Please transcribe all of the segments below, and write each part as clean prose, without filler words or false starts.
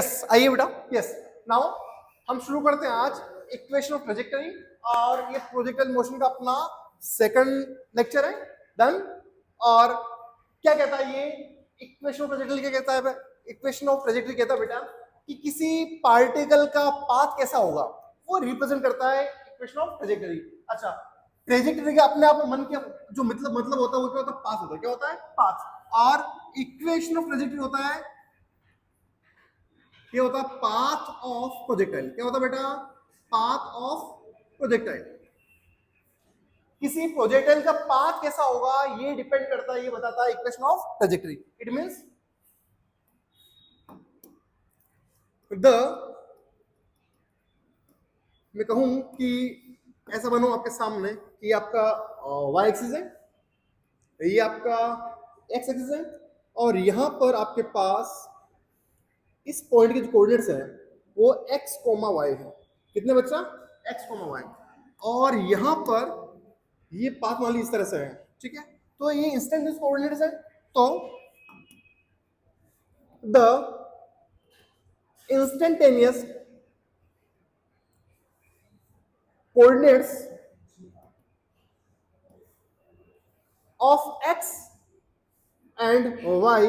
आइए बेटा। Yes, now हम शुरू करते हैं आज इक्वेशन ऑफ ट्रेजेक्टरी, और ये प्रोजेक्टाइल मोशन का अपना सेकंड लेक्चर है। डन। और क्या कहता है ये इक्वेशन ऑफ ट्रेजेक्टरी? क्या कहता है इक्वेशन ऑफ ट्रेजेक्टरी? कहता है बेटा कि किसी पार्टिकल का पाथ कैसा होगा वो रिप्रेजेंट करता है इक्वेशन ऑफ ट्रेजेक्टरी। अच्छा, ट्रेजेक्टरी का अपने आप में मन के जो मतलब होता है वो क्या होता है? पाथ होता है। क्या होता है? पाथ। और इक्वेशन ऑफ ट्रेजेक्टरी होता है, ये होता है पाथ ऑफ प्रोजेक्टाइल। क्या होता है बेटा? Path of projectile. किसी प्रोजेक्टाइल का पाथ कैसा होगा ये डिपेंड करता है, ये बताता है equation of trajectory. It means the, मैं कहूं कि ऐसा बनो आपके सामने कि आपका y एक्सिस है, ये आपका x एक्सिस है, और यहां पर आपके पास इस पॉइंट के जो कोऑर्डिनेट्स हैं वो x, y है। कितने बच्चा? x, y। और यहां पर ये पाथ मान ली इस तरह से है, ठीक है? तो ये इंस्टेंटेनियस कोऑर्डिनेट्स है। तो the instantaneous coordinates of x and y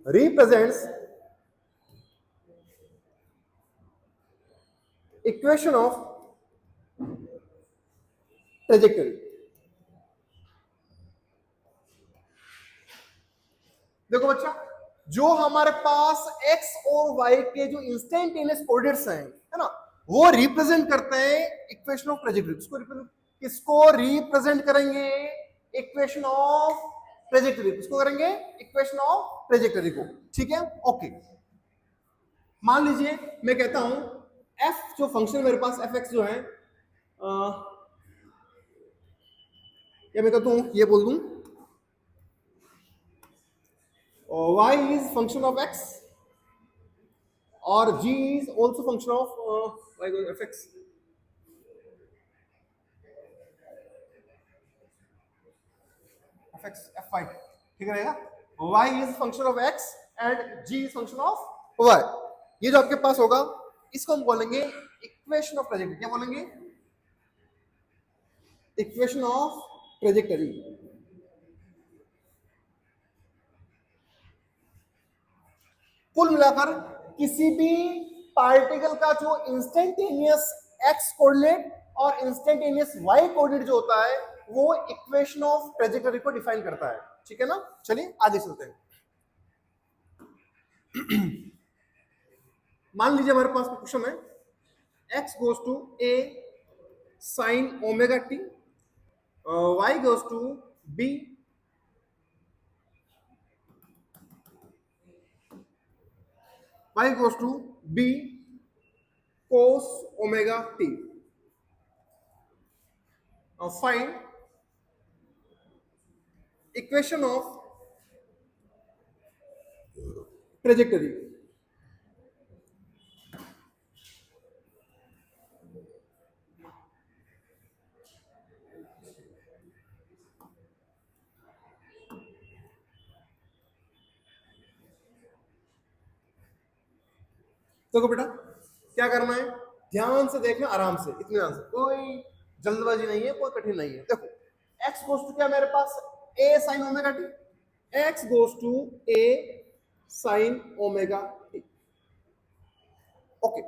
represents equation of trajectory. देखो बच्चा, जो हमारे पास x और y के जो इंस्टेंटेनियस कोऑर्डिनेट्स हैं, है ना, वो रिप्रेजेंट करते हैं इक्वेशन ऑफ ट्रेजेक्टरी। किसको रिप्रेजेंट करेंगे? Equation of trajectory. किसको करेंगे? इक्वेशन ऑफ ट्रेजेक्टरी को। ठीक है, ओके। मान लीजिए मैं कहता हूं f जो फंक्शन मेरे पास fx जो है, या मैं कहता हूं ये बोल दूं y is function of x और g is also function of y fx। fx fy ठीक रहेगा। y is function of x and g is function of y। ये जो आपके पास होगा इसको हम बोलेंगे इक्वेशन ऑफ ट्रेजेक्टरी। क्या बोलेंगे? Equation of trajectory. कुल मिलाकर किसी भी पार्टिकल का जो इंस्टेंटेनियस x कोऑर्डिनेट और इंस्टेंटेनियस y कोऑर्डिनेट जो होता है वो इक्वेशन ऑफ ट्रेजेक्टरी को डिफाइन करता है। ठीक है ना? चलिए आगे चलते हैं। मान लीजिए हमारे पास क्वेश्चन है x goes to a sin omega t, y goes to b goes to b cos omega t। Now find equation of trajectory। देखो बेटा क्या करना है, ध्यान से देखना, आराम से, इत्मीनान से, कोई जल्दबाजी नहीं है, कोई कठिन नहीं है। देखो x गोज टू क्या मेरे पास? a sin omega t। x goes to a sin omega t। Okay,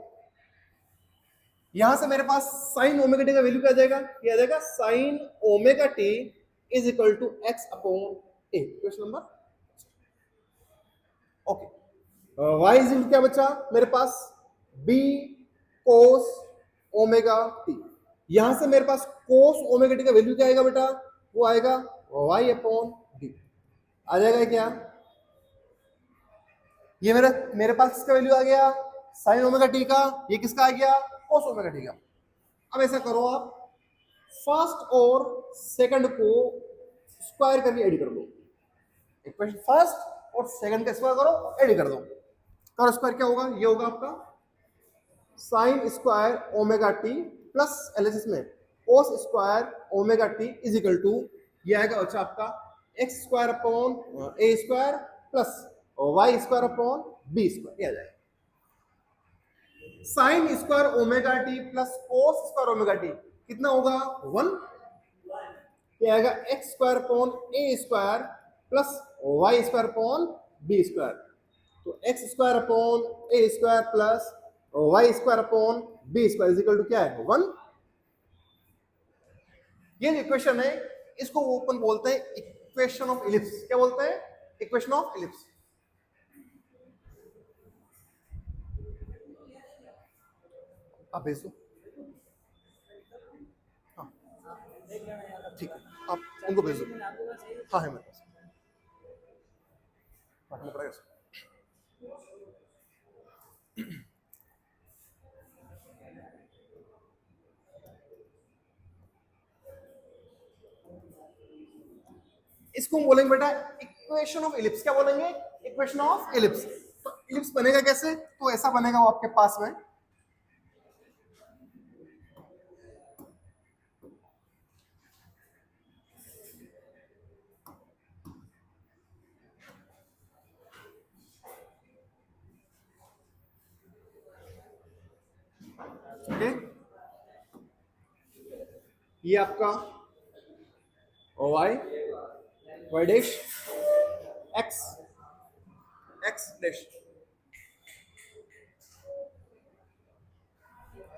यहां से मेरे पास sin ओमेगा t का वैल्यू क्या आ जाएगा? ये आ जाएगा sin omega t is equal to x upon a। Question number okay. y is equal क्या बच्चा मेरे पास? b cos omega t। यहां से मेरे पास cos ओमेगा t का वैल्यू क्या आएगा बेटा? वो आएगा y अपॉन d। आ जाएगा क्या? ये मेरे पास किसका वैल्यू आ गया? sin ओमेगा t का। ये किसका आ गया? cos ओमेगा t का। अब ऐसा करो, आप फर्स्ट और सेकंड को स्क्वायर करके ऐड कर दो। इक्वेशन फर्स्ट और सेकंड का स्क्वायर करो, ऐड कर दो। करो स्क्वायर, क्या होगा? ये होगा आपका sine square omega t plus LHS में cos square omega t is equal to, ये आएगा अच्छा आपका x square upon a square plus y square upon b square. ये आ जाएगा। Sine square omega t plus cos square omega t कितना होगा 1, ये आएगा x square upon a square plus y square upon b square. तो x square upon a square plus y square upon b square is equal to क्या है 1। ये जो equation है इसको ओपन बोलते हैं इक्वेशन ऑफ इलिप्स। क्या बोलते हैं? Equation of ellipse. आप भेज दो। हाँ ठीक है, आप उनको भेज दो। हाँ है मेरे पास, रखना पड़ेगा इसको। इसको हम बोलेंगे बेटा इक्वेशन ऑफ इलिप्स। क्या बोलेंगे? Equation of ellipse. तो इलिप्स बनेगा कैसे? तो ऐसा बनेगा वो आपके पास में, ओके ये आपका y y dash x x dash,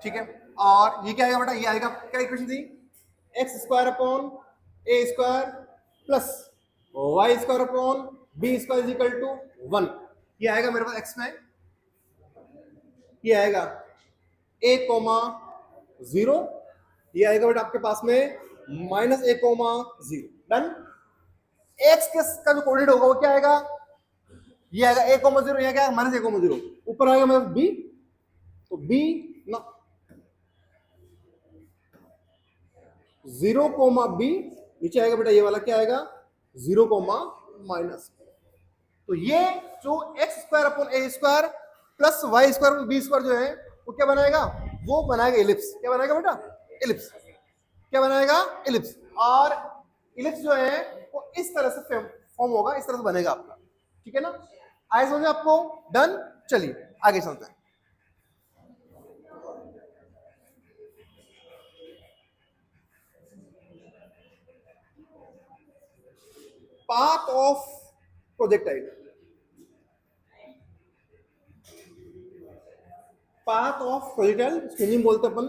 ठीक है। और ये क्या आएगा बेटा? ये आएगा क्या इक्वेशन थी? X square upon a square plus y square upon b square is equal to 1। ये आएगा मेरे पास एक्स में, ये आएगा ए कोमा 0, ये आएगा बेटा आपके पास में माइनस ए कोमा 0। डन। एक्स का जो कोऑर्डिनेट होगा वो क्या आएगा? ये आएगा ए कोमा 0, ये क्या माइनस ए कोमा 0। ऊपर आएगा मतलब बी, तो बी ना 0 कोमा बी, नीचे आएगा बेटा ये वाला क्या आएगा 0 कोमा माइनस। तो ये जो x square upon a square plus y square upon b square जो है वो क्या बनाएगा? वो बनाएगा इलिप्स। क्या बनाएगा बेटा? इलिप्स। क्या बनाएगा? इलिप्स। और इलिप्स जो है वो इस तरह से फॉर्म होगा, इस तरह से बनेगा आपका, ठीक है ना? आए समझे आपको? डन। चलिए आगे चलते हैं। Path of projectile, path of projectile Hindi में बोलते अपन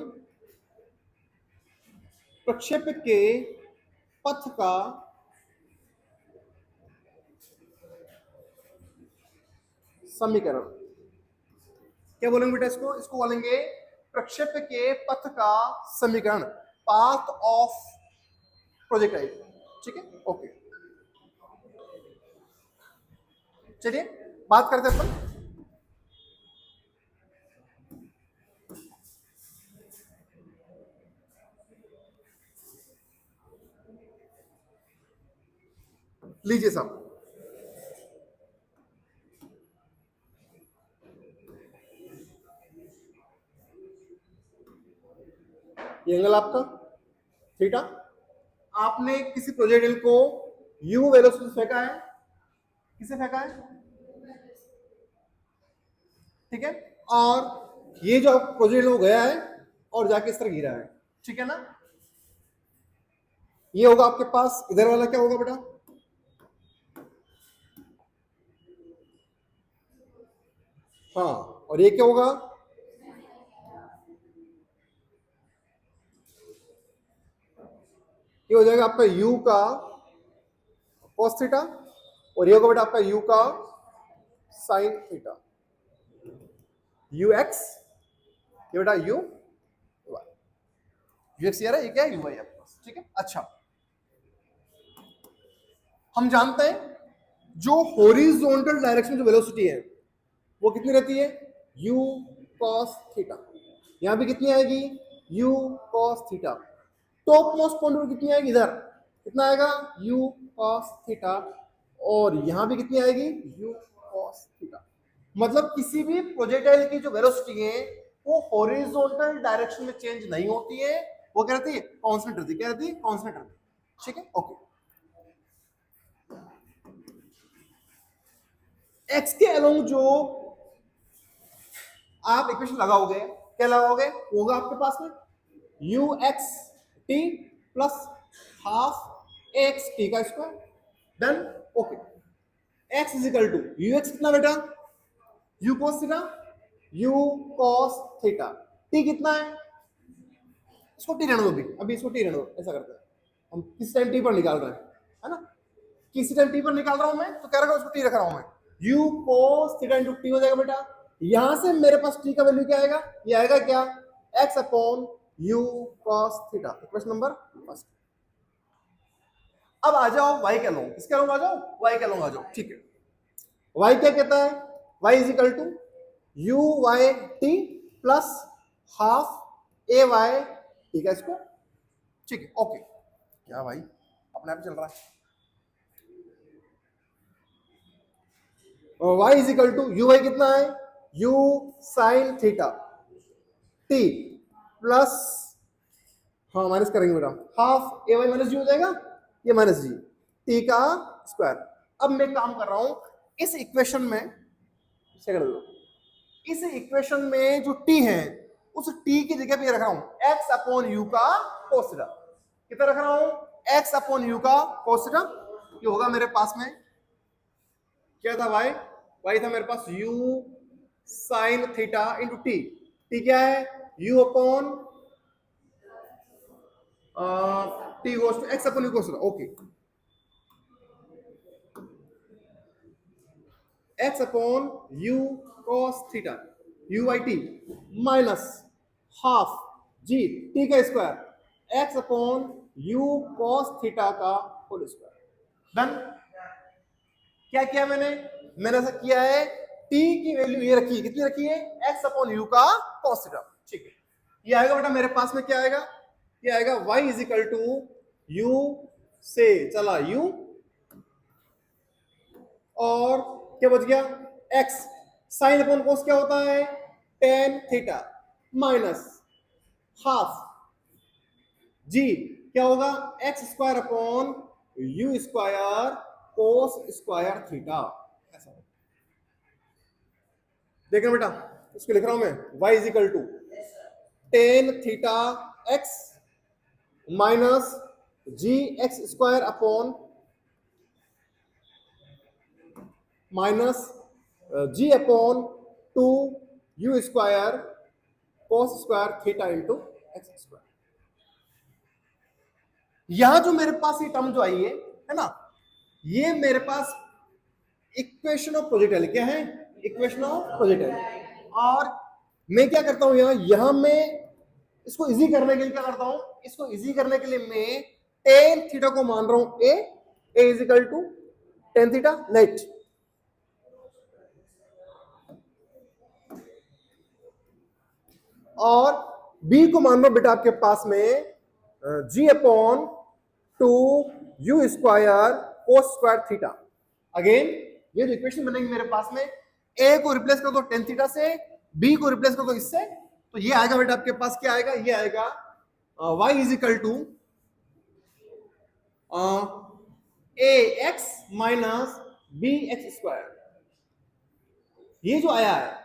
प्रक्षेप के पथ का समीकरण। क्या बोलेंगे बेटा इसको? इसको बोलेंगे प्रक्षेप के पथ का समीकरण, पाथ ऑफ प्रोजेक्टाइल, ठीक है? ओके चलिए बात करते हैं अपन। लीजिए साहब, ये एंगल आपका थीटा, आपने किसी प्रोजेक्टाइल को u वेलोसिटी फेंका है, किसे फेंका है? ठीक है। और ये जो प्रोजेक्टाइल वो गया है और जाके इस तरह गिरा है, ठीक है ना? ये होगा आपके पास, इधर वाला क्या होगा बेटा? हाँ, और ये क्या होगा? ये हो जाएगा आपका u का cos थीटा, और ये होगा बेटा आपका u का sin थीटा, ux, ये बेटा u y, ux ये रहा, ये क्या है? u y आपके पास, ठीक है। अच्छा, हम जानते हैं जो हॉरिजॉन्टल डायरेक्शन में जो वेलोसिटी है वो कितनी रहती है? u cos theta. यहां भी कितनी आएगी? u cos theta. Top most point पर कितनी आएगी? इधर कितना आएगा? u cos theta. और यहां भी कितनी आएगी? u cos theta. मतलब किसी भी प्रोजेक्टाइल की जो वेलोसिटी है वो हॉरिजॉन्टल डायरेक्शन में चेंज नहीं होती है, वो क्या रहती है? कांस्टेंट रहती है। क्या रहती है? कांस्टेंट रहती है, ठीक है। ओके, एक्स के अलोंग जो आप इक्वेशन लगाओगे, क्या लगाओगे, होगा आपके पास में u x t plus half x t का square, then okay, x is equal to u x कितना बेटा, u cos theta, u cos theta, t कितना है, इसको टी रहने दो अभी इसको टी रहने दो, ऐसा करते हैं हम किस टाइम टी पर निकाल रहे हैं, है ना, किसी टाइम टी पर निकाल रहा हूं मैं तो कह रहा हूं उसको टी रख रहा हूं मैं, you cos theta into T हो जाएगा बेटा, यहां से मेरे पास टी का वैल्यू क्या आएगा, ये आएगा क्या, x upon u cos theta, equation number first. अब आ जाओ वाई क्या लूं, इसके लूंगा, आ जाओ वाई क्या लूंगा, आ जाओ, ठीक है, वाई क्या कहता है, y is equal to u y t plus half a y t का स्क्वायर, ठीक है, ओके, क्या भाई अपने आप चल रहा है, y is equal to u y कितना है, u sine theta t plus, हाँ माइनस करेंगे बेटा, half a y minus g हो जाएगा, ये माइनस जी टी का स्क्वायर। अब मैं काम कर रहा हूं इस इक्वेशन में, इस इक्वेशन में जो t है उस t की जगह पे रख रहा हूं x अपॉन यू का cos थीटा, कितना रख रहा हूं, x अपॉन यू का cos थीटा, ये होगा मेरे पास में क्या था भाई, वाई था मेरे पास u sine theta into t, t क्या है, u upon t goes to x upon u cos theta, okay, x upon u cos theta u by t minus half g t का square x upon u cos theta का whole square, done. क्या किया मैंने ऐसा किया है, t की value ये रखी है, कितनी रखी है, x अपॉन यू का cos थीटा, ठीक है, ये आएगा बेटा मेरे पास में क्या आएगा, ये आएगा y is equal to u से चला u और क्या बच गया x, साइन अपॉन cos क्या होता है, tan theta minus half g क्या होगा, x square upon u square cos square theta, ऐसा देखना बेटा, इसको लिख रहा हूं मैं y is equal to tan theta x minus g x square upon minus g upon two u square cos square theta into x square. यहां जो मेरे पास ये टर्म जो आई है ना, ये मेरे पास इक्वेशन ऑफ प्रोजेक्टाइल क्या है, इक्वेशन ऑफ प्रोजेक्टाइल, और मैं क्या करता हूं यहां मैं इसको इजी करने के लिए क्या करता हूं, इसको इजी करने के लिए मैं टेन थीटा को मान रहा हूं a is equal to tan theta let, और बी को मान लो बेटा आपके पास में g upon two u square cos square theta. Again ये जो इक्वेशन बनेगी मेरे पास में, ए को रिप्लेस कर दो टेन थीटा से, बी को रिप्लेस कर दो इससे, तो ये आएगा बेटा आपके पास क्या आएगा, ये आएगा y is equal to a x minus b x square. ये जो आया है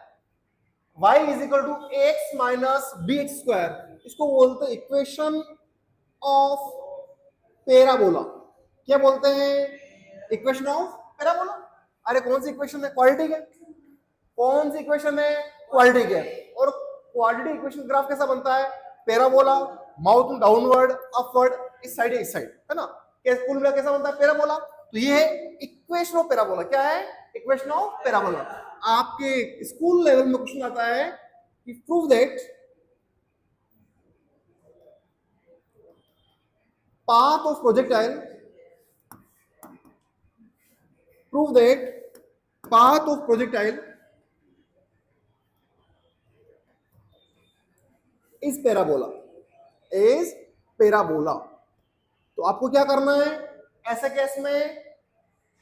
y is equal to x minus b x square, इसको बोलते हैं इक्वेशन ऑफ पैराबोला। क्या बोलते हैं, इक्वेशन ऑफ पैराबोला। अरे कौन सी इक्वेशन है, क्वाड्रेटिक है, कौन सी इक्वेशन है, क्वाड्रेटिक है, और क्वाड्रेटिक इक्वेशन ग्राफ कैसा बनता है, पैराबोला, माउथ डाउनवर्ड अपवर्ड, इस साइड है ना, कुल मिला कैसा बनता है, पैराबोला। तो ये है इक्वेशन ऑफ पैराबोला, क्या है, इक्वेशन ऑफ पैराबोला। आपके स्कूल लेवल में क्वेश्चन आता है कि prove that path of projectile, prove that path of projectile is parabola, is parabola। तो आपको क्या करना है, ऐसे केस में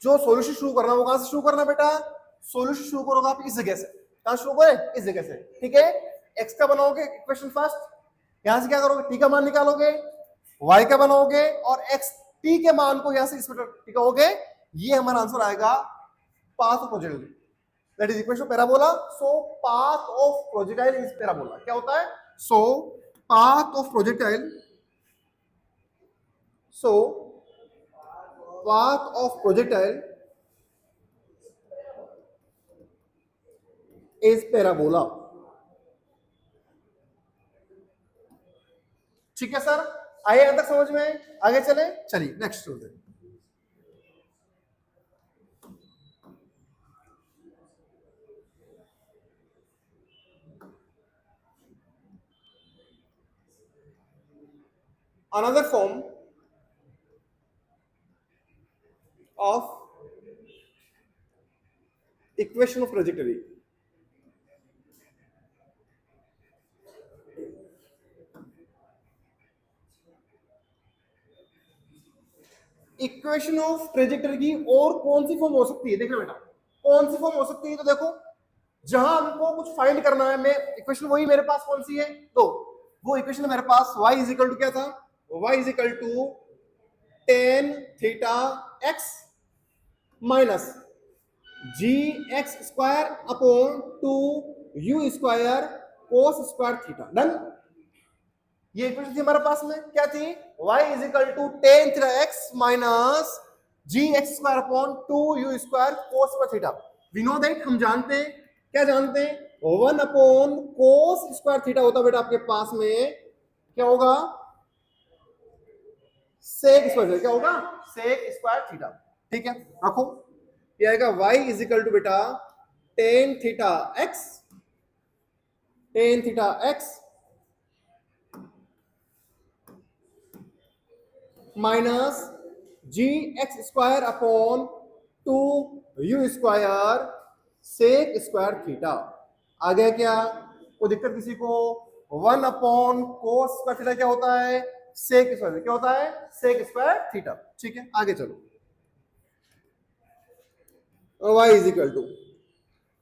जो सॉल्यूशन शुरू करना है वो कहां से शुरू करना है बेटा, सॉल्यूशन शुरू करोगे आप इस जगह से, कहां शुरू करें, इस जगह से, ठीक है। एक्स का बनाओगे इक्वेशन फर्स्ट, यहां से क्या करोगे, टी का मान निकालोगे, y का बनाओगे, और x t के मान को यहां से इसमें टिकाओगे, ये हमारा आंसर आएगा path of projectile. That is equation of parabola. So path of projectile is parabola. क्या होता है? So path of projectile, so path of projectile is parabola. ठीक है सर, आइए यहां तक समझ में, आगे चले. चलिए नेक्स्ट चलते हैं. another form of equation of trajectory. Equation of trajectory की और कौन सी फॉर्म हो सकती है? देखना बेटा, कौन सी फॉर्म हो सकती है. तो देखो, जहां हमको कुछ फाइंड करना है, मैं इक्वेशन वही मेरे पास कौन सी है, तो वो इक्वेशन मेरे पास y इज इक्वल टू क्या था? y is equal to tan theta x minus g x square upon 2u square cos square theta. Done. ये इक्वेशन थी हमारे पास में, क्या थी? y is equal to tan theta x minus g x square upon 2u square cos square theta. We know that, हम जानते हैं, क्या जानते हैं? 1 अपॉन कोस स्क्वायर थीटा होता बेटा आपके पास में, क्या होगा? Sec square. क्या होगा? Sec square theta. ठीक है, रखो. ये आएगा y इज इक्वल टू बेटा tan theta x, tan theta x minus g x square upon 2u square sec square theta. आ गया क्या? कोई दिक्कत किसी को? 1 अपॉन कोस स्क्वायर थीटा क्या होता है? Sec square. क्या होता है? Sec square theta. ठीक है, आगे चलो. y is equal to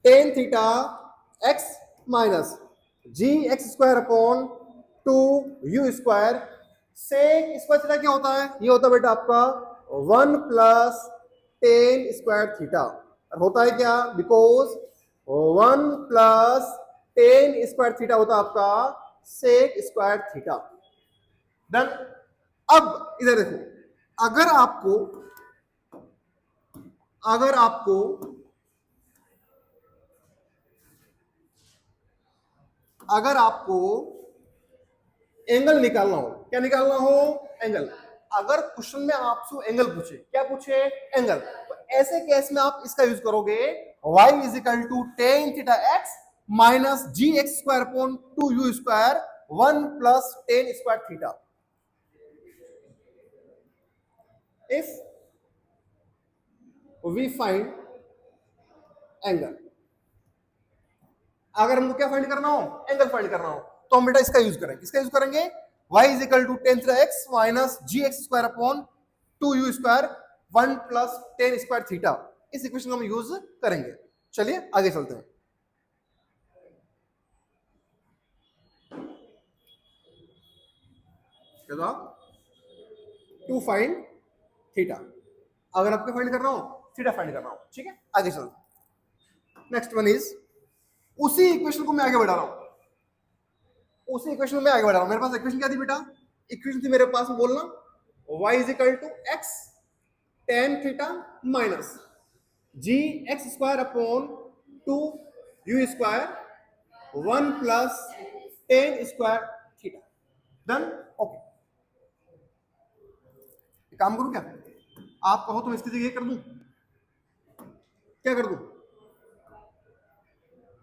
tan theta x minus g x square upon 2u square sec square theta. क्या होता है? ये होता है बेटा आपका 1 प्लस tan स्क्वायर थीटा. और होता है क्या? Because 1 plus tan square theta होता है आपका सेक स्क्वायर थीटा. डन. अब इधर देखो, अगर आपको अगर आपको एंगल निकालना हो, क्या निकालना हो? एंगल. अगर क्वेश्चन में आपसे एंगल पूछे, क्या पूछे? एंगल. तो ऐसे केस में आप इसका यूज करोगे, y is equal to tan theta x minus g x square upon 2u square 1 plus tan square theta. If we find angle, अगर हमको क्या फाइंड करना हो? एंगल फाइंड करना हो, तो हम बेटा इसका यूज करेंगे. किसका यूज करेंगे? y is equal to tan theta x minus g x square upon 2u square 1 plus tan square theta. इस इक्वेशन को हम यूज करेंगे. चलिए आगे चलते हैं. To find theta. अगर आपको फाइंड करना हो, थीटा फाइंड करना हो. ठीक है, आगे चलते हैं. नेक्स्ट वन इज, उसी इक्वेशन को मैं आगे बढ़ा रहा हूं. मेरे पास इक्वेशन क्या थी बेटा? इक्वेशन थी मेरे पास में, बोलना, y is equal to x tan theta minus g x square upon 2u square 1 plus tan square theta. Done. Okay, काम करूं क्या? आप कहो तो मैं इसकी जगह कर दूं, क्या कर दूं?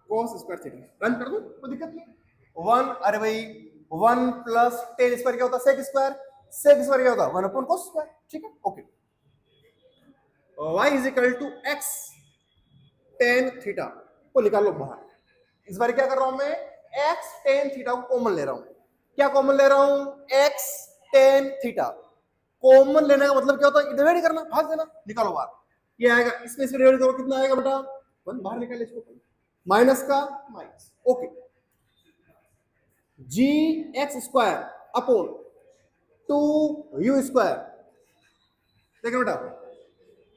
cos square theta. रन कर दूं, कोई दिक्कत नहीं. 1, अरे भाई 1 प्लस tan स्क्वायर क्या होता है? Sec square. सेक स्क्वायर क्या होता है? 1 अपॉन cos स्क्वायर. ठीक है, okay. y is equal to x tan theta को निकाल लो बाहर. इस बार क्या कर रहा हूं मैं? x tan थीटा को कॉमन ले रहा हूं. क्या कॉमन ले रहा हूं? x tan theta. कॉमन लेने का मतलब क्या होता है? डिवाइड करना, भाग देना. निकालो बाहर. ये आएगा, इसमें से डिवाइड करो, कितना आएगा बेटा? 1. बाहर निकाल इसको, माइनस का minus. Okay. G x square upon 2u square. देखो बेटा,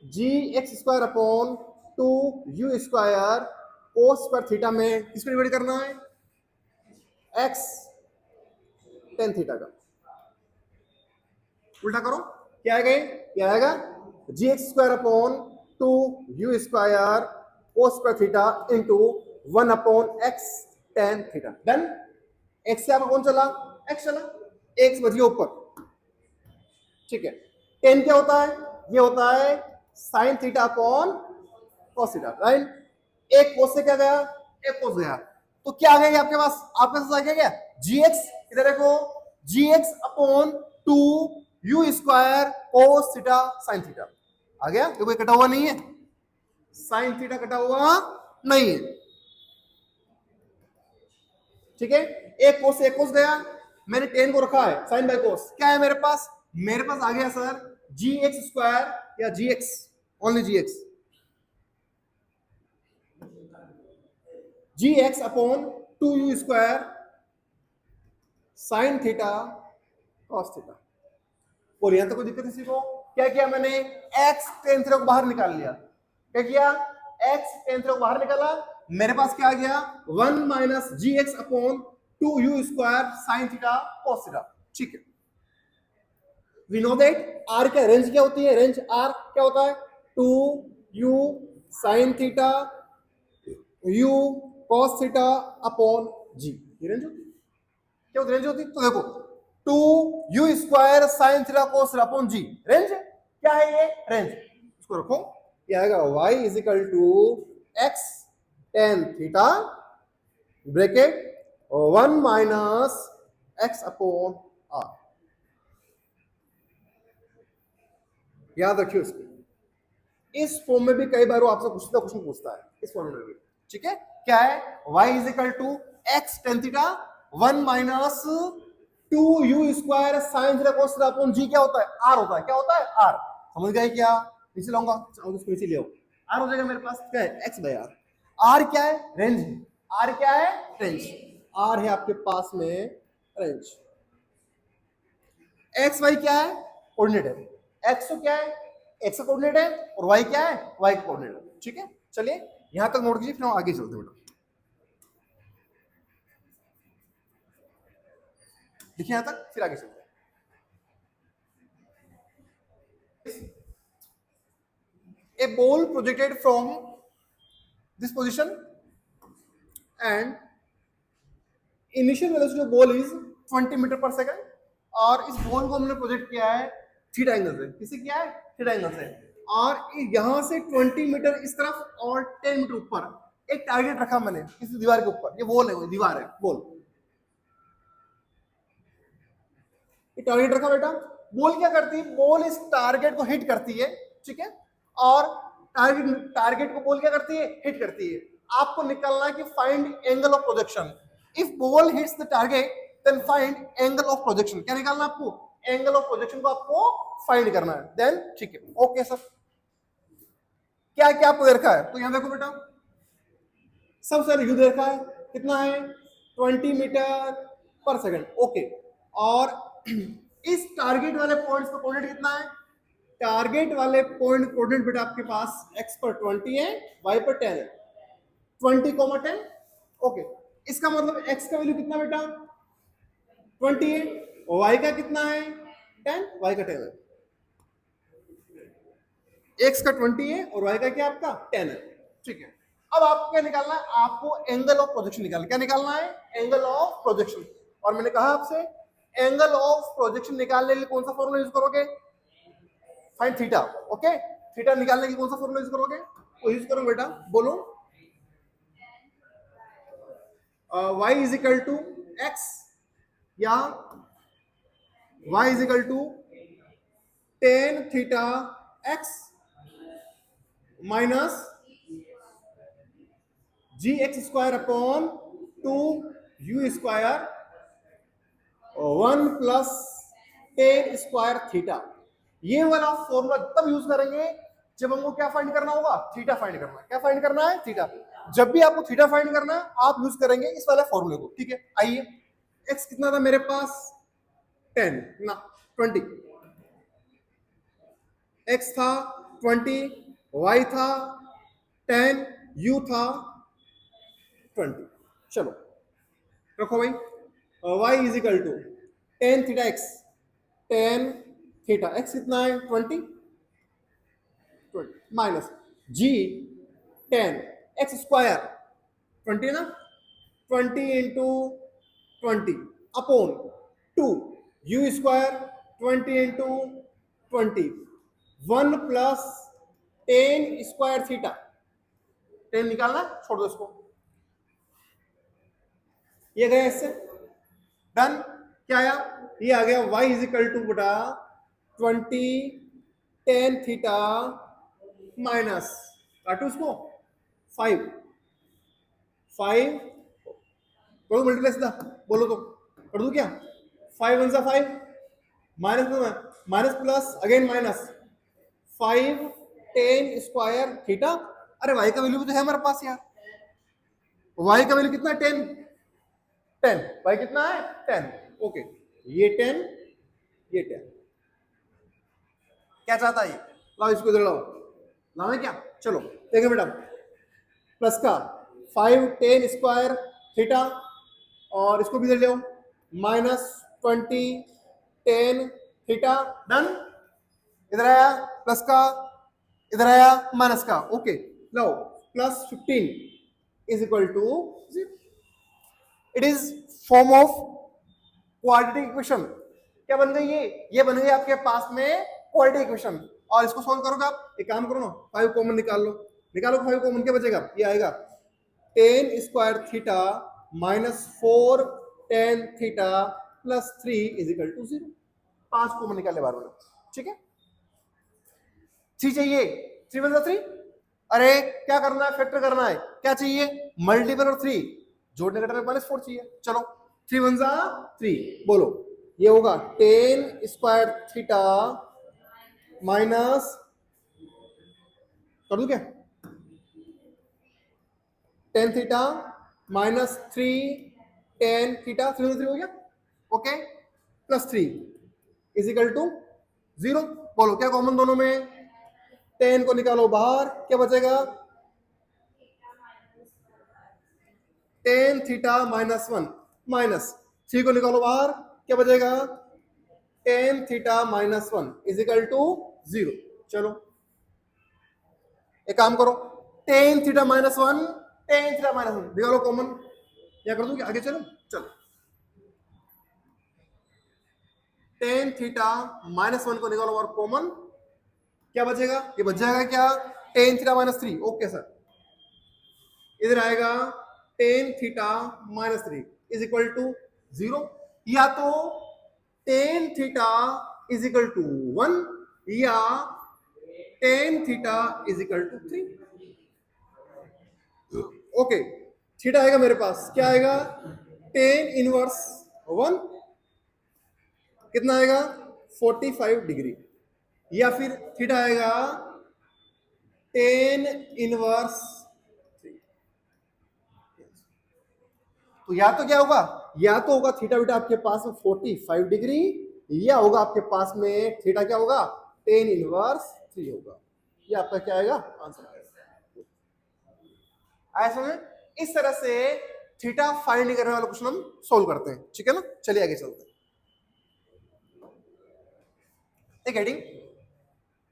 g x square upon 2u square cos square theta में किसको डिवाइड करना है, एक्स टेन थीटा का। उल्टा करो, क्या आएगा, क्या आएगा, g x square upon 2 u square cos square theta into 1 upon x tan theta. Then x से आपका कौन चला, एक्स चला, एक्स बच गया ऊपर, ठीक है। टेन क्या होता है, ये होता है sine theta upon cos theta, right. एक कोस से क्या गया, एक कोस गया, तो क्या आ गया आपके पास, आपके पास आ गया जी एक्स, इधर देखो, g x upon 2 u square cos theta sine theta आ गया। ये कोई कटा हुआ नहीं है, साइन थीटा कटा हुआ नहीं है, ठीक है। एक कोस से एक कोस गया, मैंने टेन को रखा है साइन बाय कोस, क्या है मेरे पास, मेरे पास आ गया सर जी एक्स स्क्वायर या g x, only g x, g x upon 2 u square sine theta cos theta. और यहां तक कोई दिक्कत किसी को, क्या किया मैंने, एक्स टेन थीटा को बाहर निकाल लिया, क्या किया, एक्स टेन थीटा को बाहर निकाला, मेरे पास क्या आ गया 1 minus g x upon 2 u square sine theta cos theta, ठीक है। वी नो दैट आर क्या रेंज क्या होती है, रेंज आर क्या होता है 2 u sine theta u cos theta upon g, ये रेंज होती है, क्या रेंज होती है, तो देखो 2 u square sine theta cos theta upon g, range क्या है, ये रेंज, इसको रखो, ये आएगा y is equal to x tan theta bracket 1 minus x upon R. याद रखियो इसको, इस फॉर्म में भी कई बार वो आपसे क्वेश्चन पूछता है, इस फॉर्म में भी, ठीक है। क्या है, y is equal to x tan theta 1 minus 2 u square sine theta cos theta upon g, क्या होता है, आर होता है, क्या होता है, आर, समझ गए क्या, नीचे लाऊंगा, उसको नीचे ले आओ, आर हो जाएगा मेरे पास, क्या है, एक्स बाय आर, आर क्या है, रेंज, आर क्या है, रेंज, आर है आपके पास में रेंज, एक्स वाई क्या है, कोऑर्डिनेट है, एक्स तो क्या है, एक्स का कोऑर्डिनेट है, और वाई क्या है, वाई का कोऑर्डिनेट है, ठीक है। चलिए यहां तक नोट कीजिए, फिर हम आगे चलते हैं बेटा, देखिए यहां तक, फिर आगे चलते हैं। A ball projected from this position and initial velocity of ball is 20 metre पर सेकंड, और इस बॉल को हमने प्रोजेक्ट किया है थीटा एंगल से, किसे किया है, थीटा एंगल से, और यहां से 20 मीटर इस तरफ और 10 मीटर ऊपर एक टारगेट रखा मैंने इस दीवार के ऊपर, ये बॉल है, वो दीवार है, बॉल, ये टारगेट रखा बेटा। बॉल क्या करती है, बॉल इस टारगेट को हिट करती है, ठीक है, और टारगेट को बॉल क्या करती है, हिट करती है। आपको निकालना है कि find angle of projection, if ball hits the target then find angle of projection, क्या निकालना है आपको, एंगल ऑफ प्रोजेक्शन को आपको फाइंड करना है, देन ठीक है, ओके सर। क्या क्या आपको दे रखा है, तो यहां देखो बेटा, सबसे यू दे रखा है, कितना है 20 मीटर पर सेकंड, ओके, और इस टारगेट वाले पॉइंट्स का कोऑर्डिनेट कितना है, टारगेट वाले पॉइंट कोऑर्डिनेट बेटा आपके पास x पर 20 है, y पर 10 है, 20, 10, ओके। इसका मतलब x का वैल्यू कितना बेटा 20 है, और y का कितना है 10, y का 10 है, x का 20 है और y का क्या आपका 10 है, ठीक है। अब आपको क्या निकालना है, आपको एंगल ऑफ प्रोजेक्शन निकालना, क्या निकालना है, एंगल ऑफ प्रोजेक्शन, और मैंने कहा आपसे एंगल ऑफ प्रोजेक्शन निकालने के लिए कौन सा फॉर्मूला यूज करोगे, फाइंड थीटा, ओके, थीटा निकालने की कौन सा फॉर्मूला यूज करोगे, वो यूज करो बेटा, बोलो, y is equal to x या y is equal to tan theta x minus g x square upon 2 u square 1 plus tan square theta. ये वाला फॉर्मूला तब यूज करेंगे जब हमको क्या फाइंड करना होगा, थीटा फाइंड करना है, क्या फाइंड करना है, थीटा। जब भी आपको थीटा फाइंड करना है आप यूज करेंगे इस वाले फॉर्मूले को, ठीक है। आइए, एक्स कितना था मेरे पास 10 ना 20, एक्स था 20, वाई था 10, यू था 20। चलो रखो भाई, y is equal to tan theta x, tan theta x कितना है 20 minus g ten x square 20 ना, 20 into 20 upon 2 u square 20 into 20 1 plus tan square theta, tan निकालना छोड़ दो इसको, ये गया इससे डन। क्या आया, ये आ गया y इज इक्वल टू बटा 20 टेन थीटा माइनस काटू इसको 5 करो मल्टीप्लाई सीधा, बोलो तो कर दू क्या, 5 1 5 minus plus again minus 5 ten square theta. अरे y का वैल्यू भी तो है हमारे पास यार, y का वैल्यू कितना है 10, 10 y कितना है 10, ओके ये 10 ये 10, क्या चाहता है ये, लाओ इसको इधर लाओ, लाओ क्या, चलो देखो बेटा, प्लस का 5 टेन स्क्वायर थीटा और इसको भी इधर ले आओ, माइनस 20 टेन थीटा, डन। इधर आया प्लस का, इधर आया माइनस का, ओके लो plus 15 is equal to 0। It is form of quadratic equation. क्या बन गई ये बन गई आपके पास में क्वाड्रेटिक इक्वेशन। और इसको सॉल्व करोगे आप, एक काम करो ना, 5 कॉमन निकाल लो, निकालो 5 कॉमन, क्या बचेगा, ये आएगा tan square theta minus 4 tan theta plus 3 is equal to 0। 5 common निकाले बार बार, ठीक है। 3 चाहिए, 3 वन 3, अरे क्या करना है, फैक्टर करना है, क्या चाहिए, मल्टीपल और 3 जोड़ने का माइनस 4 चाहिए। चलो 3 वन 3, बोलो ये होगा टेन स्क्वायर थीटा माइनस, कर दू क्या, tan theta minus 3 tan theta, 3 3 हो गया, okay plus 3 is equal to 0। बोलो क्या कॉमन दोनों में, 10 को निकालो बाहर, क्या बचेगा, टेन थीटा माइनस 1 माइनस 3 को निकालो बाहर, क्या बचेगा, tan theta minus 1 is equal to 0। चलो एक काम करो, tan theta minus 1 tan theta minus 1 निकालो कॉमन, क्या कर दूंगी आगे, चलो चलो टेन थीटा माइनस 1 को निकालो और कॉमन, क्या बचेगा, ये बच जाएगा क्या, tan theta minus 3, okay sir. इधर आएगा tan theta minus 3 is equal to 0, या तो tan theta is equal to 1 या tan theta is equal to 3। Okay theta आएगा मेरे पास, क्या आएगा, टेन इनवर्स 1 कितना आएगा 45 डिग्री, या फिर थीटा आएगा टेन इनवर्स 3। तो या तो क्या होगा, या तो होगा थीटा बेटा आपके पास में 45 डिग्री, या होगा आपके पास में थीटा क्या होगा टेन इनवर्स 3 होगा। ये आपका क्या आएगा आंसर आएगा। ऐसे में इस तरह से थीटा फाइंड नहीं करने वाला क्वेश्चन हम सोल्व करते हैं, ठीक है ना। चलिए आगे चलते हैं। हेडिंग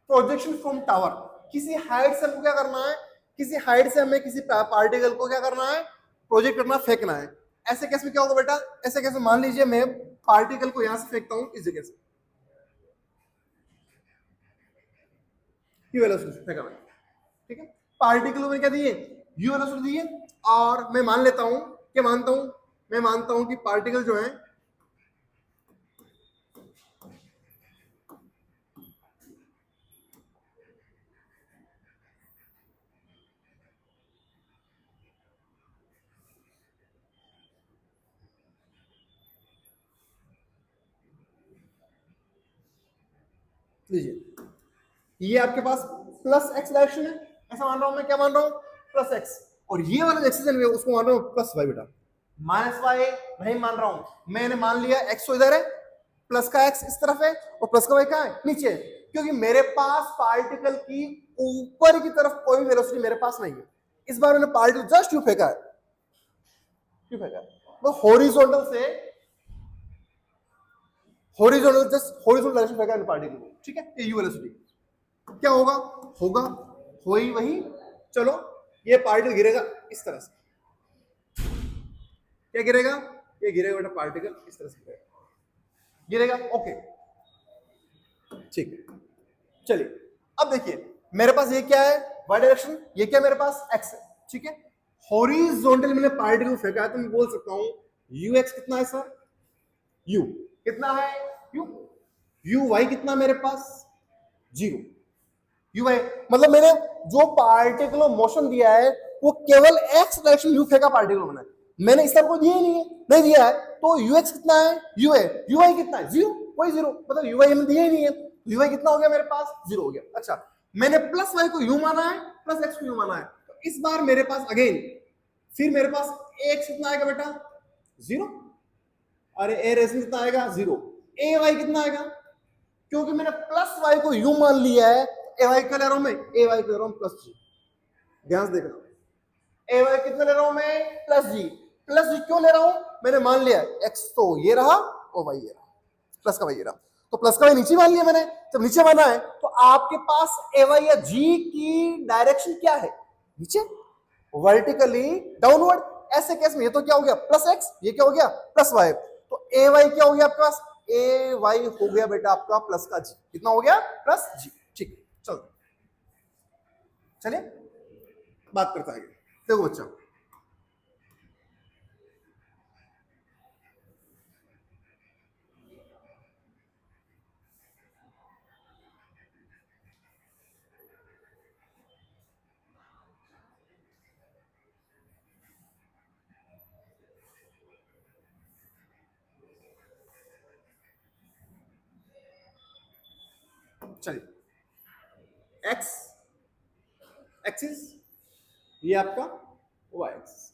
प्रोजेक्शन फ्रॉम टावर, किसी हाइट से हमको क्या करना है, किसी हाइट से हमें किसी पार्टिकल को क्या करना है, प्रोजेक्ट करना, फेंकना है। ऐसे केस में क्या होगा बेटा, ऐसे केस में मान लीजिए मैं पार्टिकल को यहां से फेंकता हूं इस जगह से, यू वेलोसिटी फेंका मैंने, ठीक है। पार्टिकल को मैंने क्या दिए, यू वेलोसिटी दिए, और मैं मान लेता हूं, क्या मानता हूं, मैं मानता हूं कि पार्टिकल जो है लीजिए ये आपके पास प्लस एक्स डायरेक्शन है, ऐसा मान रहा हूं मैं, क्या मान रहा हूं प्लस एक्स, और ये वाला एक्सेशन उसको मान रहा हूं प्लस वाई बेटा, माइनस वाई नहीं मान रहा हूं, मैंने मान लिया एक्स तो इधर है, प्लस का एक्स इस तरफ है और प्लस का वाई कहां है नीचे है, क्योंकि मेरे पास पार्टिकल की ऊपर की तरफ कोई वेलोसिटी मेरे पास नहीं है। इस बार मैंने पार्टिकल जस्ट यू फेंका है, क्यों फेंका? वो हॉरिजॉन्टल से हॉरिजॉन्टल, जस्ट हॉरिजॉन्टल डायरेक्शन फेंका इन पार्टिकल को, ठीक है? ये यू वेलोसिटी क्या होगा? होगा वही वही। चलो ये पार्टिकल गिरेगा इस तरह से, क्या गिरेगा? ये गिरेगा बेटा, पार्टिकल इस तरह से गिरेगा, ओके ठीक है। चलिए अब देखिए मेरे पास ये क्या है? Y direction. ये क्या मेरे पास? एक्स है, ठीक है? हॉरिजॉन्टल मैंने पार्टिकल फेंका है तो मैं बोल सकता हूं यू एक्स कितना है सर? यू कितना है? यू। यू वाई कितना मेरे पास? 0। यू वाई मतलब मैंने जो पार्टिकुलर मोशन दिया है वो केवल एक्स डायरेक्शन यू फेंका पार्टिकुलर मैंने इस तरह को दिया ही नहीं दिया है। तो यू एक्स कितना है? यू है। यू वाई कितना है? 0, वही 0, मतलब यू वाई हमने दिया ही नहीं है। यू वाई कितना हो गया मेरे पास? 0 हो गया। अच्छा मैंने प्लस वाई को यू माना है, प्लस एक्स को यू माना है, तो इस बार मेरे पास अगेन फिर मेरे पास एक्स कितना आएगा बेटा? 0। अरे ए रेशन कितना आएगा? 0। ए वाई कितना आएगा? क्योंकि मैंने प्लस वाई को यू मान लिया है, ए वाई क्या ले रहा हूं मैं? ए वाई को ले रहा हूं प्लस जी। ध्यान से देखना, ए वाई कितना ले रहा हूं मैं? प्लस जी। प्लस जी क्यों ले रहा हूं? मैंने मान लिया एक्स तो ये रहा और वाई ये रहा, प्लस का वाई ये रहा, तो प्लस का वाई नीचे मान लिया मैंने। जब नीचे माना है तो आपके पास ए वाई या जी की डायरेक्शन क्या है? नीचे, वर्टिकली डाउनवर्ड। ऐसे केस में ये तो क्या हो गया? प्लस एक्स, ये क्या हो गया? Plus y. तो ए वाई क्या हो गया आपके पास? ए वाई हो गया बेटा आपका प्लस का जी। कितना हो गया? प्लस जी। ठीक, चलो चलिए बात करते हैं। देखो बच्चा, चलिए एक्स एक्सिस, ये आपका वाई एक्सिस।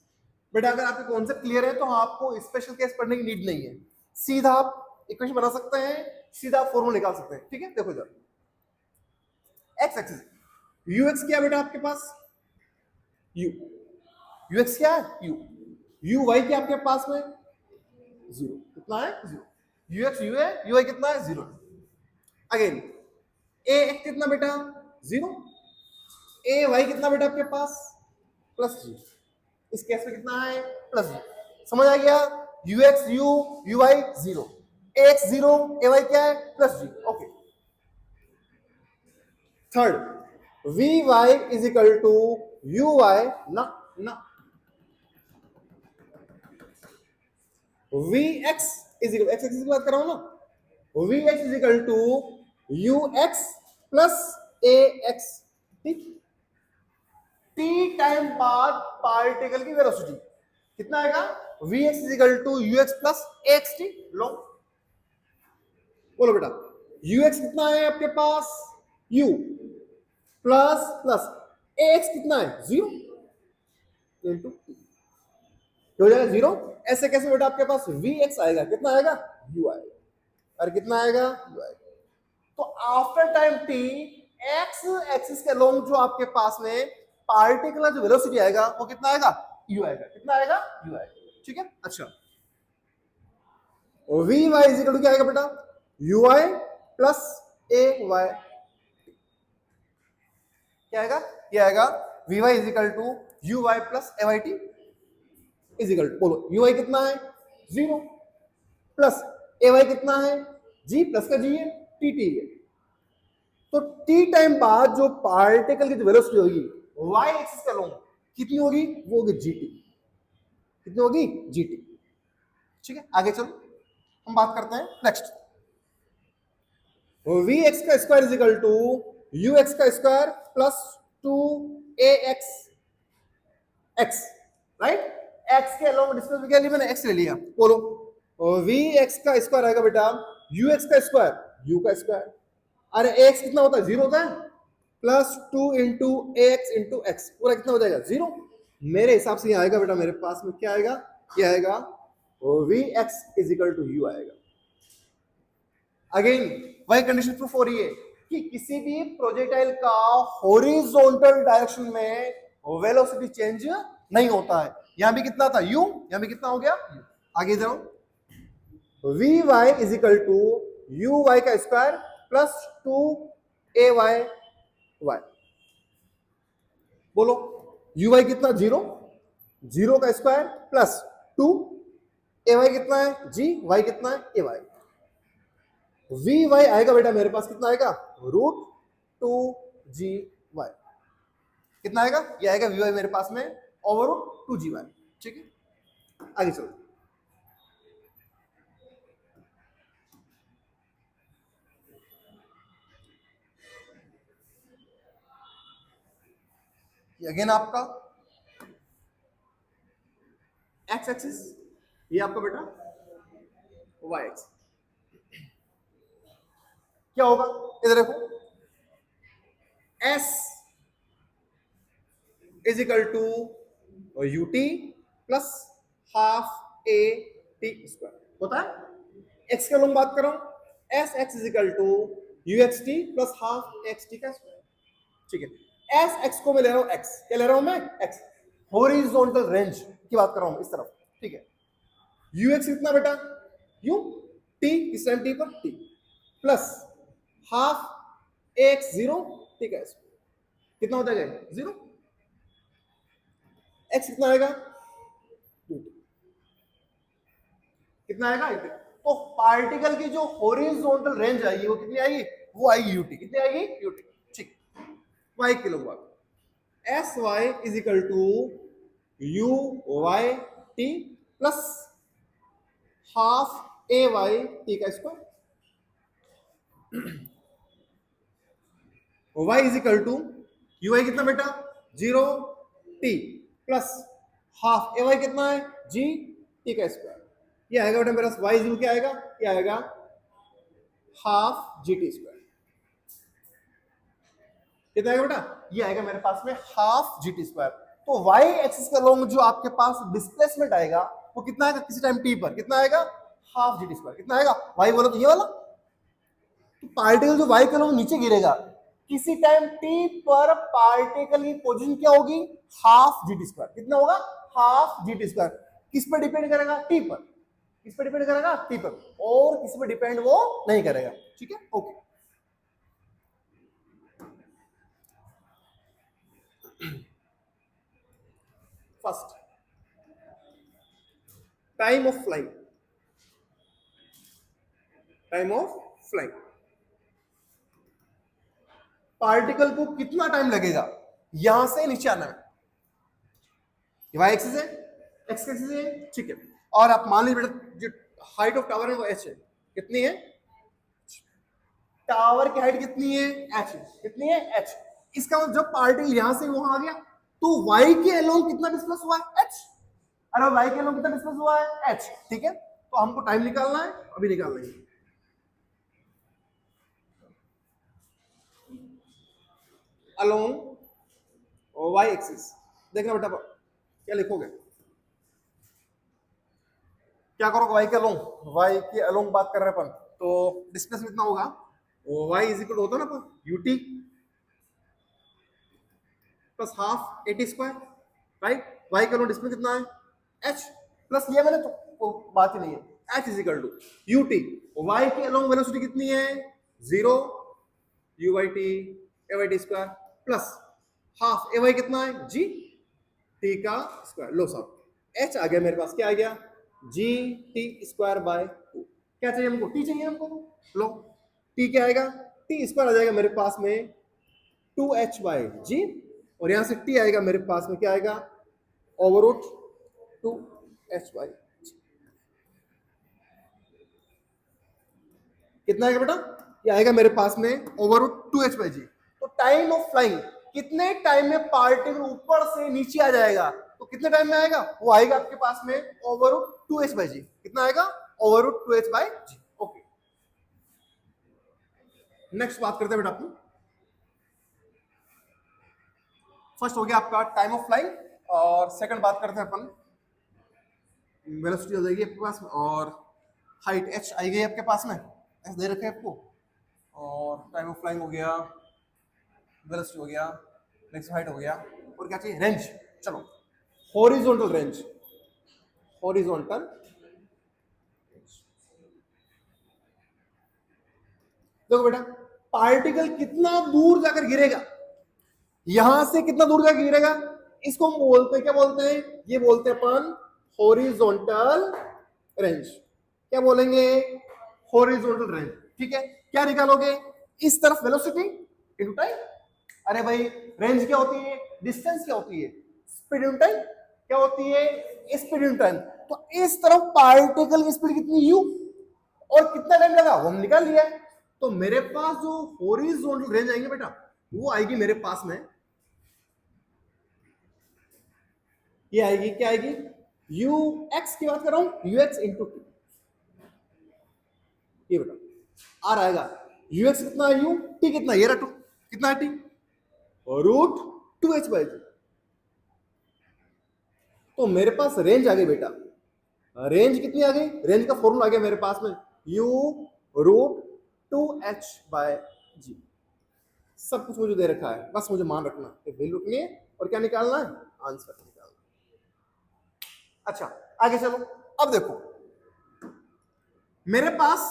बेटा अगर आपके कॉन्सेप्ट क्लियर है तो आपको स्पेशल केस पढ़ने की नीड नहीं है, सीधा आप इक्वेशन बना सकते हैं, सीधा फॉर्मूला निकाल सकते हैं, ठीक है? देखो इधर एक्स एक्सिस, यू एक्स क्या बेटा आपके पास? यू। यू एक्स क्या है? यू। यू वाई क्या आपके पास में? 0। कितना है? 0। यू एक्स यू है, यू वाई कितना है? 0। अगेन ए एक्स कितना बेटा? 0। ए वाई कितना बेटा आपके पास? प्लस जी। इस केस में कितना है? Plus g. समझ आ गया? U x u, u y 0, a x 0, a y क्या है? Plus g. Okay. Third, v y is equal to u y ना ना v x is equal, x axis की बात कर रहा हूं ना, v x is equal to u x plus a x. ठीक, टी टाइम बाद पार्टिकल की वेलोसिटी कितना आएगा? V x is equal to u x plus a x t. लो बोलो बेटा, यू एक्स कितना है आपके पास? U plus plus a x कितना है? 0 इंटू टी हो जाएगा 0। ऐसे कैसे बेटा आपके पास वी एक्स आएगा? कितना आएगा? यू आएगा। और कितना आएगा? यू आएगा। तो after time T x axis के लॉन्ग जो आपके पास में पार्टिकुलर जो वेलोसिटी आएगा वो कितना आएगा? यू आएगा। कितना आएगा? यू आएगा। ठीक है। अच्छा v y is equal to क्या आएगा बेटा? U i plus a y. क्या आएगा? क्या आएगा? V y is equal to u y plus a y t is equal to, बोलो यू वाई कितना है? 0 प्लस ए वाई कितना है? जी प्लस का जी है, टी टी है। तो टी टाइम बाद जो पार्टिकल की जो वेलोसिटी होगी वाई एक्सिस का लॉन्ग कितनी होगी? वो होगी जीटी। कितनी होगी? जीटी। ठीक है, आगे चलो हम बात करते हैं नेक्स्ट। वी एक्स का square is equal to u x का square plus 2 a x x, right? X के अलोंग डिस्टेंस के लिए मैंने एक्स ले लिया। बोलो वी एक्स का स्क्वायर आएगा बेटा यू एक्स का स्क्वायर, यू का स्क्वायर। अरे एक्स कितना होता है? 0 होता है, plus 2 into x into x, पूरा कितना हो जाएगा? 0। मेरे हिसाब से ये आएगा बेटा मेरे पास में क्या आएगा? क्या आएगा? V x is equal to u आएगा। अगेन वही कंडीशन प्रूफ हो रही है कि किसी भी प्रोजेक्टाइल का हॉरिजॉन्टल डायरेक्शन में वेलोसिटी चेंज नहीं होता है, यहां भी कितना था u, यहां भी कितना हो गया u। आगे जाओ, v y is equal to u y का स्क्वायर प्लस 2 ay y। बोलो यू वाई कितना, 0, 0 का स्क्वायर प्लस 2 ए वाई कितना है जी, वाई कितना है ए वाई। वी वाई आएगा बेटा मेरे पास कितना आएगा, √2 GY। कितना आएगा, ये आएगा वी वाई मेरे पास में ओवर √2 GY। ठीक है, आगे चलो, अगेन आपका एक्स एक्सिस, ये आपका बेटा वाई एक्सिस। क्या होगा, इधर देखो, S is equal to u t plus half a t square होता है। एक्स के लोग बात कर रहा हूं, s x is equal to u x t plus half x t का स्क्वायर। ठीक है, एस एक्स को मैं ले रहा हूं एक्स, क्या ले रहा हूं मैं, एक्स, हॉरिजॉन्टल रेंज की बात कर रहा हूं इस तरफ। ठीक है, यू एक्स कितना बेटा, यू टी, इस टाइम टी पर टी प्लस हाफ एक्स 0 ठीक है, कितना होता है 0, एक्स कितना आएगा, कितना आएगा, तो पार्टिकल की जो हॉरिजॉन्टल रेंज आएगी वो कितनी आएगी, वो आएगी यूटी, कितनी आएगी यूटी। ठीक, y kilo watt, s y is equal to u y t plus half a y t का square. Y is equal to u y कितना बेटा, 0 t plus half a y कितना है जी टी का square. ये आएगा बेटा मेरा वाई इज क्या आएगा, ये आएगा हाफ जी टी स्क्वायर। कितना आएगा बेटा, ये आएगा मेरे पास में हाफ जी टी स्क्वायर। तो वाई एक्सिस का लॉन्ग जो आपके पास डिस्प्लेसमेंट आएगा वो कितना आएगा, किसी टाइम टी पर कितना आएगा, हाफ जी टी स्क्वायर। कितना आएगा, वाई बोलो तो ये वाला, तो पार्टिकल जो वाई का लॉन्ग नीचे गिरेगा किसी टाइम टी पर, पार्टिकल की पोजीशन क्या होगी, हाफ जी टी स्क्वायर। कितना होगा, हाफ जी टी स्क्वायर। किस पर डिपेंड करेगा, टी पर, किस पर डिपेंड करेगा, टी पर, और किसी पर डिपेंड वो नहीं करेगा। ठीक है, okay. First, time of flying, time of flying, particle को कितना टाइम लगेगा यहां से नीचे आना में, वाई एक्सिस है, एक्स एक्सिस है, ठीक है। और आप मान लीजिए बेटा जो हाइट ऑफ टावर है वो एच है, कितनी है, टावर की हाइट कितनी है, एच, कितनी है, एच। इसका मतलब जब पार्टिकल यहां से वहां आ गया तो वाई के अलोंग कितना डिस्प्लेस हुआ है, एच। अरे वाई के अलोंग कितना डिस्प्लेस हुआ है, एच। ठीक है, तो हमको टाइम निकालना है, अभी निकाल लेंगे। अलोंग वाई एक्सिस, देखना बेटा क्या लिखोगे, क्या करोगे, वाई के अलोंग, वाई के अलोंग बात कर रहे हैं अपन, तो डिस्प्लेसमेंट कितना होगा, वाई इज इक्वल होता है ना u t plus half a t square, right. Y का डिस्प्लेसमेंट कितना है, एच प्लस लिया मैंने तो बात ही नहीं है, h is equal to u t, y के अलोंग वेलोसिटी कितनी है, 0 u y t a y t square plus half a y कितना है जी टी का स्क्वायर। लो साहब एच आ गया मेरे पास, क्या आ गया, जी टी स्क्वायर बाय 2। क्या चाहिए हमको, टी चाहिए हमको, लो टी क्या आएगा, टी स्क्वायर आ जाएगा मेरे पास में 2h बाय जी, और यहां से टी आएगा मेरे पास में क्या आएगा, ओवर 2h बाय जी। कितना आएगा बेटा, ये आएगा मेरे पास में ओवर 2h बाय जी। तो टाइम ऑफ फ्लाइंग, कितने टाइम में पार्टिकल ऊपर से नीचे आ जाएगा, तो कितने टाइम में आएगा, वो आएगा आपके पास में ओवर 2h बाय जी। कितना आएगा, ओवर 2h बाय जी। ओके, नेक्स्ट बात करते हैं बेटा अपन, फर्स्ट हो गया आपका टाइम ऑफ फ्लाइंग, और सेकंड बात करते हैं अपन वेलोसिटी हो जाएगी आपके पास में, और हाइट h आई गई आपके पास में, ऐसे दे रखे आपको, और टाइम ऑफ फ्लाइंग हो गया, वेलोसिटी हो गया, नेक्स्ट हाइट हो गया, और क्या चाहिए, रेंज। चलो हॉरिजॉन्टल रेंज, हॉरिजॉन्टल देखो बेटा, पार्टिकल कितना दूर जाकर गिरेगा, यहां से कितना दूर जाकर गिरेगा, इसको हम बोलते हैं, क्या बोलते हैं, ये बोलते हैं अपन हॉरिजॉन्टल रेंज। क्या बोलेंगे, हॉरिजॉन्टल रेंज। ठीक है, क्या निकालोगे, इस तरफ वेलोसिटी इनटू टाइम। अरे भाई रेंज क्या होती है, डिस्टेंस क्या होती है, स्पीड इनटू टाइम। क्या होती है, स्पीड इनटू टाइम। तो इस तरफ पार्टिकल की स्पीड कितनी यू, और कितना टाइम लगा वो हम निकाल लिया। तो मेरे पास जो हॉरिजॉन्टल रेंज आएंगे बेटा, वो आएगी मेरे पास में, ये आएगी, क्या आएगी, यू एक्स की बात कर रहा हूं, यू एक्स इंटू टी। ये बेटा आर आएगा, यू एक्स कितना है, यू, टी कितना, ये रहा टू, कितना है टी, रूट 2h/2। तो मेरे पास रेंज आ गई बेटा, रेंज कितनी आ गई, रेंज का फॉर्मूला आ गया मेरे पास में, u रूट 2h/g। सब कुछ मुझे दे रखा है, बस मुझे मान रखना है, वैल्यू रखनी है और क्या निकालना है, आंसर निकालना है। अच्छा आगे चलो, अब देखो मेरे पास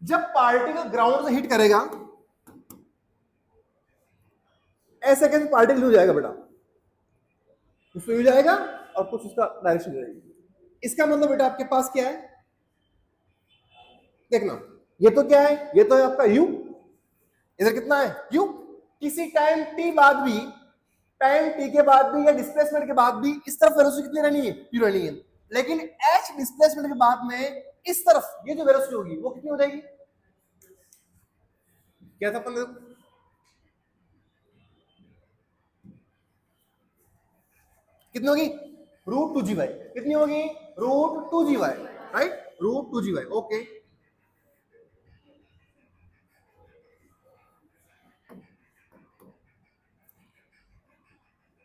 जब पार्टिकल ग्राउंड से हिट करेगा, ऐसे कैसे पार्टिकल हो जाएगा बेटा, उसमें हो जाएगा और कुछ उसका डायरेक्शन जाएगी। इसका मतलब बेटा आपके पास क्या है, देखना, ये तो क्या है, ये तो है आपका u, इधर कितना है u। किसी टाइम t बाद भी, टाइम t के बाद भी या डिस्प्लेसमेंट के बाद भी इस तरफ वेलोसिटी कितनी रहनी है, u रहनी है। लेकिन h डिस्प्लेसमेंट के बाद में इस तरफ ये जो वेलोसिटी होगी वो कितनी हो जाएगी, क्या था अपन, कितनी होगी, रूट 2g/, कितनी होगी, root 2g/, right, root 2g/, okay.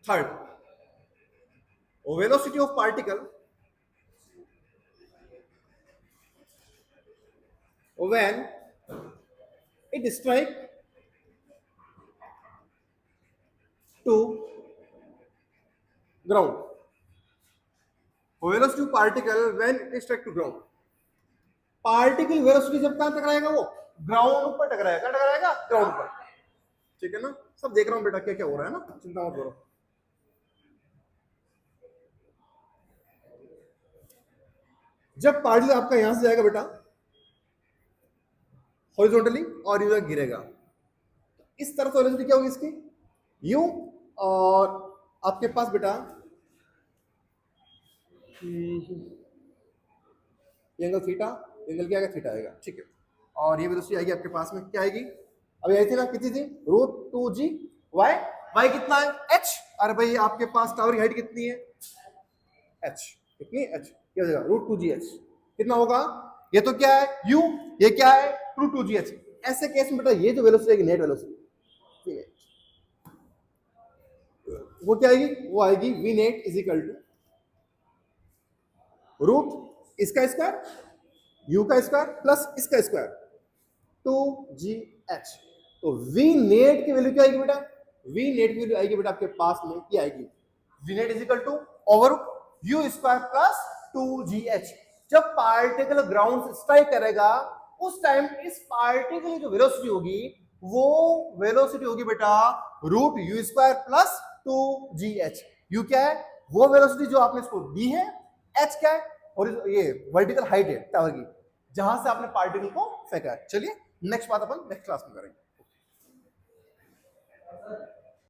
Third, velocity of particle when it strike to ground, velocity of particle when it strike to ground। Particle velocity जब कहां टकराएगा, वो ग्राउंड पर टकराएगा, टकराएगा ग्राउंड पर। ठीक है ना, सब देख रहा हूं बेटा क्या क्या हो रहा है ना, चिंता मत करो। जब पार्टिकल आपका यहां से जाएगा बेटा हॉरिजॉन्टली और इधर गिरेगा, इस तरफ वेलोसिटी क्या होगी इसकी, u, और आपके पास बेटा एंगल थीटा, एंगल क्या आएगा, थीटा आएगा, ठीक है। और ये वेलोसिटी आएगी आपके पास में, क्या आएगी, अभी आई थी ना, कितनी थी, रूट 2g/, y कितना है, h। अरे भाई आपके पास टावर की हाइट कितनी है, h, कितनी h, क्या हो जाएगा, रूट 2gh, कितना होगा, ये तो क्या है u, ये क्या है, रूट 2gh। ऐसे केस में बेटा ये जो वेलोसिटी आएगी, नेट वेलोसिटी, वो क्या आएगी, वो आएगी v net is equal to root इसका स्क्वायर, u का स्क्वायर प्लस इसका स्क्वायर, 2gh। तो v नेट की वैल्यू क्या आएगी बेटा, v नेट की वैल्यू आएगी बेटा आपके पास में, क्या आएगी, v net is equal to over u square plus 2gh। जब पार्टिकल ग्राउंड से स्ट्राइक करेगा उस टाइम इस पार्टिकल की जो वेलोसिटी होगी वो वेलोसिटी होगी बेटा root u square plus 2gh। u क्या है, वो वेलोसिटी जो आपने इसको दी है, h क्या है, और ये वर्टिकल हाइट है टावर की, जहां से आपने पार्टिकल को फेंका है। चलिए नेक्स्ट बात अपन नेक्स्ट क्लास में करेंगे।